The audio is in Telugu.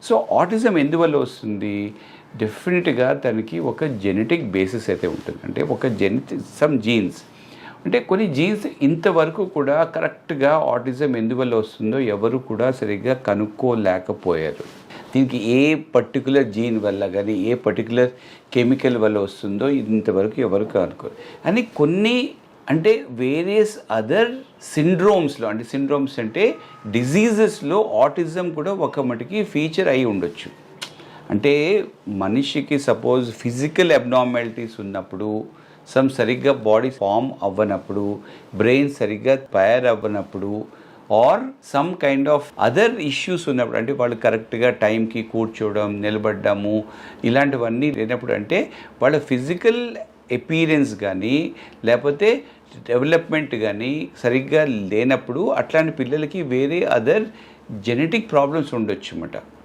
సో ఆటిజం ఎందువల్ల వస్తుంది? డెఫినెట్గా దానికి ఒక జెనెటిక్ బేసిస్ అయితే ఉంటుంది. అంటే ఒక సమ్ జీన్స్, అంటే కొన్ని జీన్స్ ఇంతవరకు కూడా కరెక్ట్గా ఆటిజం ఎందువల్ల వస్తుందో ఎవరు కూడా సరిగ్గా కనుక్కోలేకపోయారు. దీనికి ఏ పర్టికులర్ జీన్ వల్ల కానీ ఏ పర్టికులర్ కెమికల్ వల్ల వస్తుందో ఇంతవరకు ఎవరు కనుక్కోరు. అని కొన్ని అంటే వేరియస్ అదర్ సిండ్రోమ్స్లో, అంటే సిండ్రోమ్స్ అంటే డిజీజెస్లో ఆటిజం కూడా ఒక మటుకి ఫీచర్ అయి ఉండొచ్చు. అంటే మనిషికి సపోజ్ ఫిజికల్ అబ్నార్మాలిటీస్ ఉన్నప్పుడు, సరిగ్గా బాడీ ఫామ్ అవ్వనప్పుడు, బ్రెయిన్ సరిగ్గా తయారవ్వనప్పుడు, or some kind of other issues ఉన్నప్పుడు, అంటే వాళ్ళు కరెక్ట్గా టైంకి కూర్చోవడం, నిలబడ్డము, ఇలాంటివన్నీ లేనప్పుడు, అంటే వాళ్ళ ఫిజికల్ ఎపీరెన్స్ కానీ లేకపోతే డెవలప్మెంట్ కానీ సరిగ్గా లేనప్పుడు అట్లాంటి పిల్లలకి వేరే అదర్ జెనెటిక్ ప్రాబ్లమ్స్ ఉండొచ్చు అన్నమాట.